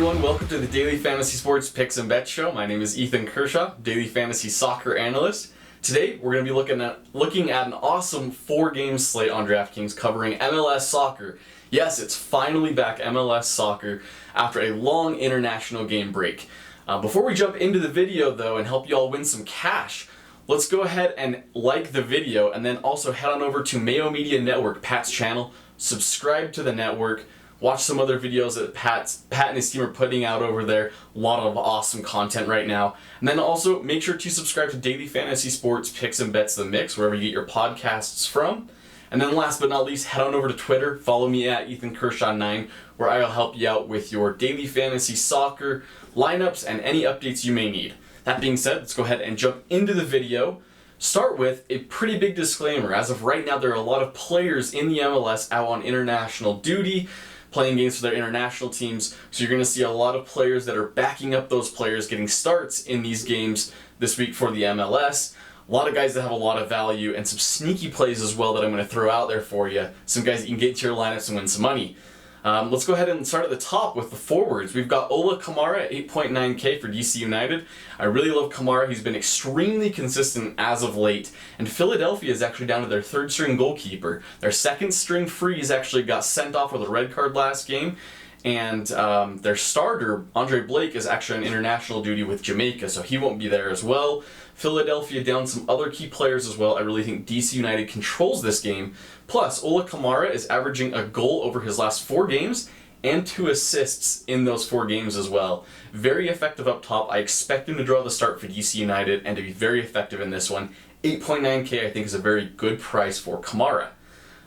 everyone, welcome to the Daily Fantasy Sports Picks and Bets Show. My name is Ethan Kershaw, Daily Fantasy Soccer Analyst. Today, we're going to be looking at an awesome 4-game slate on DraftKings covering MLS Soccer. Yes, it's finally back, MLS Soccer, after a long international game break. Before we jump into the video, though, and help you all win some cash, let's go ahead and like the video, and then also head on over to Mayo Media Network, Pat's channel, subscribe to the network, watch some other videos that Pat and his team are putting out over there. A lot of awesome content right now. And then also make sure to subscribe to Daily Fantasy Sports Picks and Bets The Mix, wherever you get your podcasts from. And then last but not least, head on over to Twitter. Follow me at Ethan Kershaw 9, where I'll help you out with your daily fantasy soccer lineups and any updates you may need. That being said, let's go ahead and jump into the video. Start with a pretty big disclaimer. As of right now, there are a lot of players in the MLS out on international duty, playing games for their international teams, so you're going to see a lot of players that are backing up those players getting starts in these games this week for the MLS. A lot of guys that have a lot of value, and some sneaky plays as well that I'm going to throw out there for you. Some guys that you can get into your lineups and win some money. Let's go ahead and start at the top with the forwards. We've got Ola Kamara at 8.9K for DC United. I really love Kamara. He's been extremely consistent as of late. And Philadelphia is actually down to their third string goalkeeper. Their second string freeze actually got sent off with a red card last game. And their starter, Andre Blake, is actually on international duty with Jamaica, so he won't be there as well. Philadelphia down some other key players as well. I really think DC United controls this game. Plus, Ola Kamara is averaging a goal over his last 4 games and 2 assists in those 4 games as well. Very effective up top. I expect him to draw the start for DC United and to be very effective in this one. 8.9K I think is a very good price for Kamara.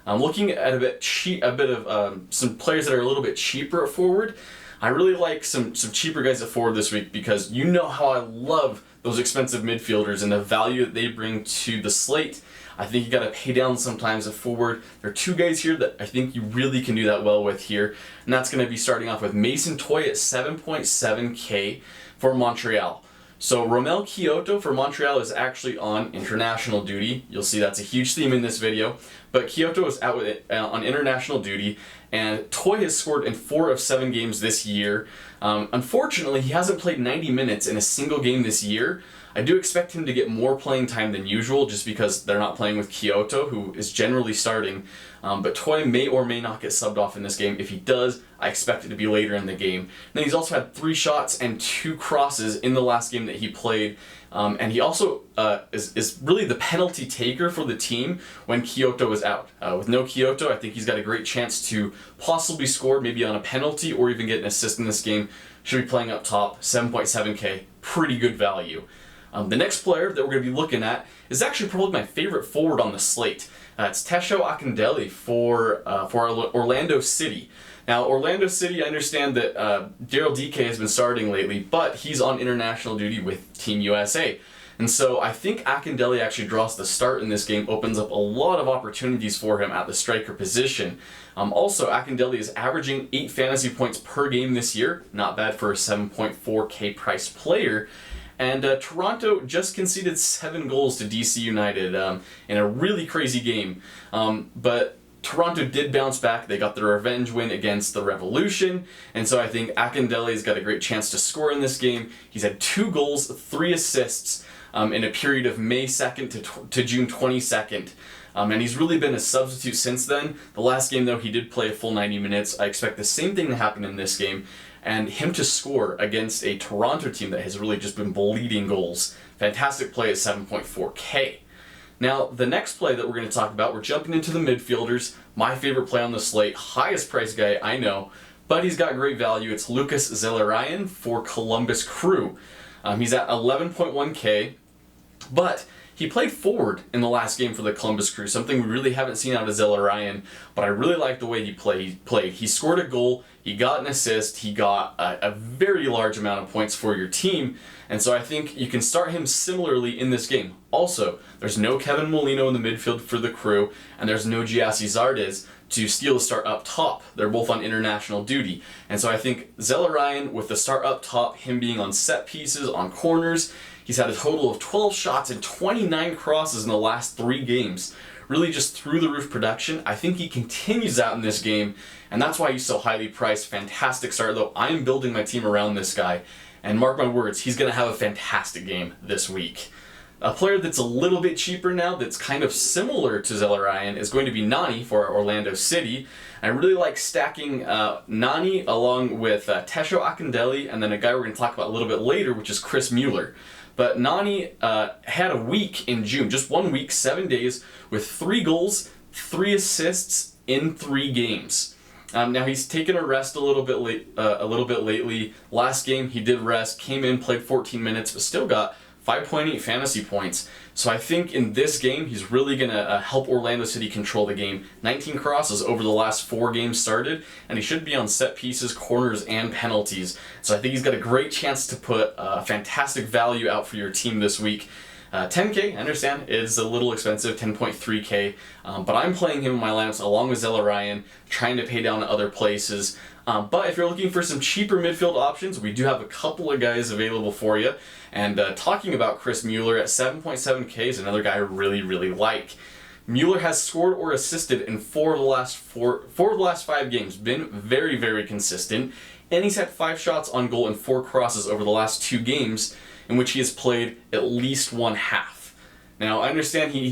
I'm looking at some players that are a little bit cheaper at forward. I really like some cheaper guys at forward this week because you know how I love those expensive midfielders and the value that they bring to the slate. I think you got to pay down sometimes at forward. There are 2 guys here that I think you really can do that well with here, and that's going to be starting off with Mason Toye at 7.7K for Montreal. So Romel Kyoto for Montreal is actually on international duty. You'll see that's a huge theme in this video. But Kyoto is out on international duty, and Toye has scored in 4 of 7 games this year. Unfortunately, he hasn't played 90 minutes in a single game this year. I do expect him to get more playing time than usual just because they're not playing with Kyoto, who is generally starting. But Toye may or may not get subbed off in this game. If he does, I expect it to be later in the game. Then he's also had 3 shots and 2 crosses in the last game that he played. And he also is really the penalty taker for the team when Kyoto is out. With no Kyoto, I think he's got a great chance to possibly score, maybe on a penalty, or even get an assist in this game. Should be playing up top, 7.7K, pretty good value. The next player that we're going to be looking at is actually probably my favorite forward on the slate. It's Tesho Akindele for Orlando City. Now, Orlando City, I understand that Daryl DK has been starting lately, but he's on international duty with Team USA. And so I think Akindele actually draws the start in this game, opens up a lot of opportunities for him at the striker position. Also, Akindele is averaging 8 fantasy points per game this year. Not bad for a 7.4K price player. And Toronto just conceded 7 goals to DC United in a really crazy game. But Toronto did bounce back. They got the revenge win against the Revolution. And so I think Akindele's got a great chance to score in this game. He's had 2 goals, 3 assists in a period of May 2nd to June 22nd. And he's really been a substitute since then. The last game, though, he did play a full 90 minutes. I expect the same thing to happen in this game, and him to score against a Toronto team that has really just been bleeding goals. Fantastic play at 7.4K. Now, the next play that we're going to talk about, we're jumping into the midfielders. My favorite play on the slate, highest price guy, I know, but he's got great value. It's Lucas Zelarayan for Columbus Crew. He's at 11.1K, but he played forward in the last game for the Columbus Crew, something we really haven't seen out of Zelarayan, but I really like the way he played. He scored a goal, he got an assist, he got a very large amount of points for your team, and so I think you can start him similarly in this game. Also, there's no Kevin Molino in the midfield for the Crew, and there's no Giassi Zardes to steal the start up top. They're both on international duty. And so I think Zelarayan, with the start up top, him being on set pieces, on corners, he's had a total of 12 shots and 29 crosses in the last 3 games. really just through the roof production. I think he continues out in this game, and that's why he's so highly priced. Fantastic start, though. I am building my team around this guy, and mark my words, he's going to have a fantastic game this week. A player that's a little bit cheaper now, that's kind of similar to Zelarayan, is going to be Nani for Orlando City. I really like stacking Nani along with Tesho Akindele, and then a guy we're going to talk about a little bit later, which is Chris Mueller. But Nani had a week in June, just 1 week, 7 days, with 3 goals, 3 assists in 3 games. Now he's taken a rest a little bit lately. Last game he did rest, came in, played 14 minutes, but still got 5.8 fantasy points. So I think in this game, he's really going to help Orlando City control the game. 19 crosses over the last 4 games started, and he should be on set pieces, corners, and penalties. So I think he's got a great chance to put fantastic value out for your team this week. 10K, I understand, is a little expensive, 10.3K, but I'm playing him in my lineups along with Zelarayan, trying to pay down other places. But if you're looking for some cheaper midfield options, we do have a couple of guys available for you. And talking about Chris Mueller at 7.7K is another guy I really, really like. Mueller has scored or assisted in 4 of the last 5 games, been very, very consistent, and he's had 5 shots on goal and 4 crosses over the last 2 games, in which he has played at least 1 half. Now, I understand he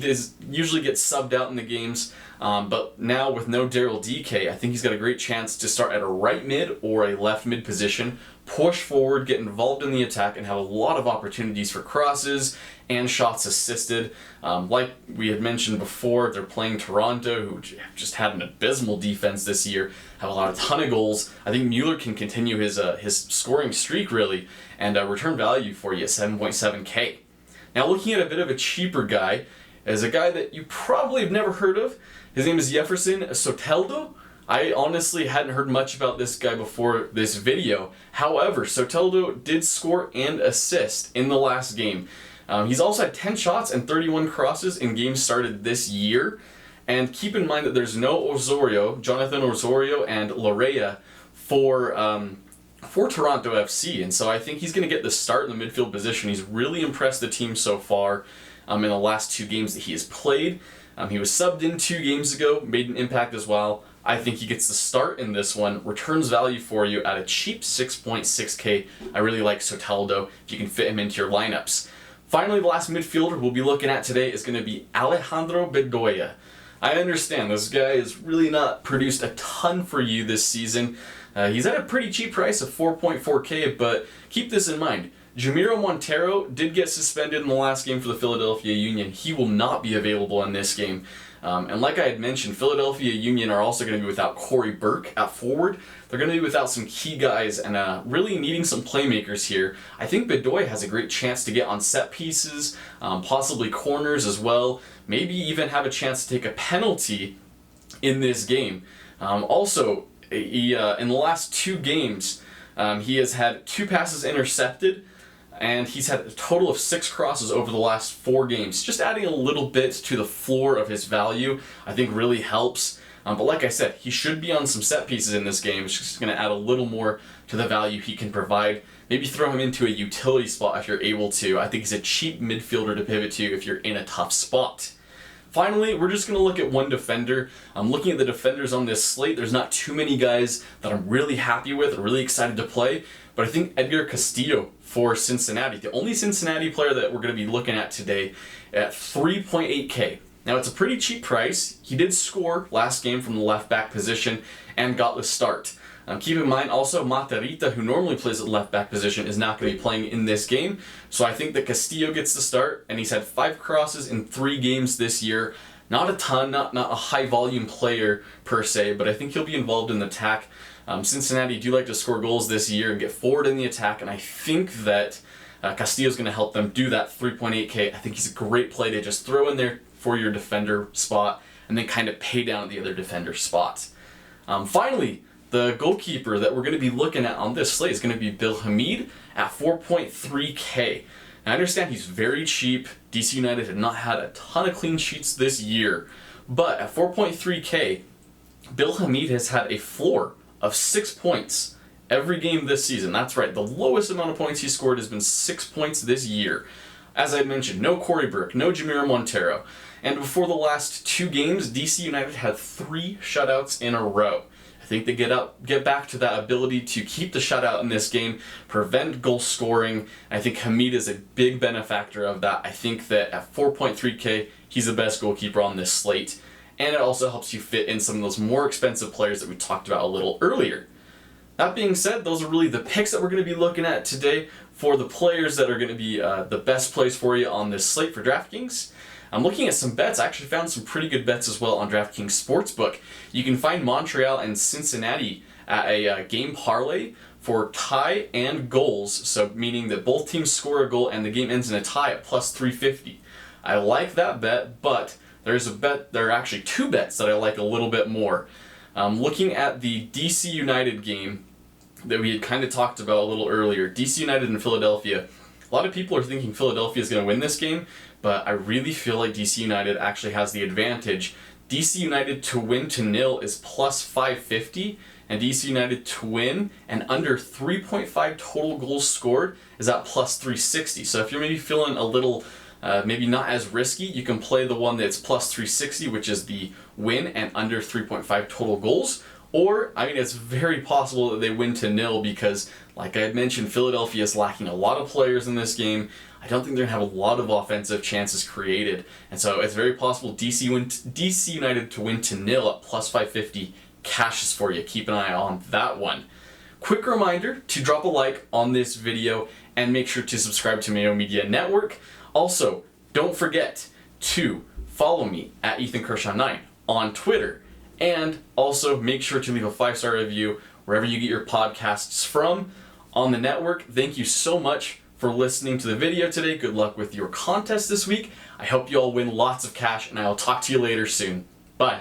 usually gets subbed out in the games, but now with no Daryl DK, I think he's got a great chance to start at a right mid or a left mid position, push forward, get involved in the attack, and have a lot of opportunities for crosses and shots assisted. Like we had mentioned before, they're playing Toronto, who just had an abysmal defense this year, have a ton of goals. I think Mueller can continue his scoring streak, really, and return value for you at 7.7K. Now, looking at a bit of a cheaper guy, is a guy that you probably have never heard of. His name is Jefferson Soteldo. I honestly hadn't heard much about this guy before this video. However, Soteldo did score and assist in the last game. He's also had 10 shots and 31 crosses in games started this year. And keep in mind that there's no Jonathan Osorio and Lorea for Toronto FC. And so I think he's going to get the start in the midfield position. He's really impressed the team so far in the last 2 games that he has played. He was subbed in 2 games ago, made an impact as well. I think he gets the start in this one, returns value for you at a cheap 6.6K. I really like Soteldo if you can fit him into your lineups. Finally, the last midfielder we'll be looking at today is going to be Alejandro Bedoya. I understand this guy has really not produced a ton for you this season. He's at a pretty cheap price of 4.4K, but keep this in mind. Jamiro Montero did get suspended in the last game for the Philadelphia Union. He will not be available in this game. And like I had mentioned, Philadelphia Union are also going to be without Corey Burke at forward. They're going to be without some key guys and really needing some playmakers here. I think Bedoya has a great chance to get on set pieces, possibly corners as well, maybe even have a chance to take a penalty in this game. Also, in the last 2 games, he has had 2 passes intercepted, and he's had a total of 6 crosses over the last 4 games. Just adding a little bit to the floor of his value, I think really helps. But like I said, he should be on some set pieces in this game. It's just going to add a little more to the value he can provide. Maybe throw him into a utility spot if you're able to. I think he's a cheap midfielder to pivot to if you're in a tough spot. Finally, we're just going to look at one defender. I'm looking at the defenders on this slate. There's not too many guys that I'm really happy with or really excited to play, but I think Edgar Castillo for Cincinnati, the only Cincinnati player that we're going to be looking at today, at 3.8K. Now, it's a pretty cheap price. He did score last game from the left back position and got the start. Keep in mind also Matarrita, who normally plays at the left back position, is not going to be playing in this game. So I think that Castillo gets the start, and he's had 5 crosses in 3 games this year. Not a ton, not a high volume player per se, but I think he'll be involved in the attack. Cincinnati do like to score goals this year and get forward in the attack, and I think that Castillo's going to help them do that. 3.8K. I think he's a great play to just throw in there for your defender spot and then kind of pay down at the other defender spots. Finally, the goalkeeper that we're going to be looking at on this slate is going to be Bill Hamid at 4.3K. Now, I understand he's very cheap. DC United had not had a ton of clean sheets this year, but at 4.3K, Bill Hamid has had a floor of 6 points every game this season. That's right, the lowest amount of points he scored has been 6 points this year. As I mentioned, no Corey Burke, no Jamiro Montero. And before the last 2 games, DC United had 3 shutouts in a row. I think they get back to that ability to keep the shutout in this game, prevent goal scoring. I think Hamid is a big benefactor of that. I think that at 4.3K, he's the best goalkeeper on this slate. And it also helps you fit in some of those more expensive players that we talked about a little earlier. That being said, those are really the picks that we're going to be looking at today for the players that are going to be the best plays for you on this slate for DraftKings. I'm looking at some bets. I actually found some pretty good bets as well on DraftKings Sportsbook. You can find Montreal and Cincinnati at a game parlay for tie and goals, so meaning that both teams score a goal and the game ends in a tie at plus 350. I like that bet, but there are actually 2 bets that I like a little bit more. Looking at the DC United game that we had kind of talked about a little earlier, DC United and Philadelphia. A lot of people are thinking Philadelphia is going to win this game, but I really feel like DC United actually has the advantage. DC United to win to 0 is plus 550, and DC United to win and under 3.5 total goals scored is at plus 360. So if you're maybe feeling a little maybe not as risky, you can play the one that's plus 360, which is the win and under 3.5 total goals. Or, I mean, it's very possible that they win to 0 because, like I had mentioned, Philadelphia is lacking a lot of players in this game. I don't think they're going to have a lot of offensive chances created. And so it's very possible DC United to win to 0 at plus 550 cashes for you. Keep an eye on that one. Quick reminder to drop a like on this video and make sure to subscribe to Mayo Media Network. Also, don't forget to follow me at Ethan Kershaw 9 on Twitter. And also make sure to leave a 5-star review wherever you get your podcasts from on the network. Thank you so much for listening to the video today. Good luck with your contest this week. I hope you all win lots of cash, and I will talk to you later soon. Bye.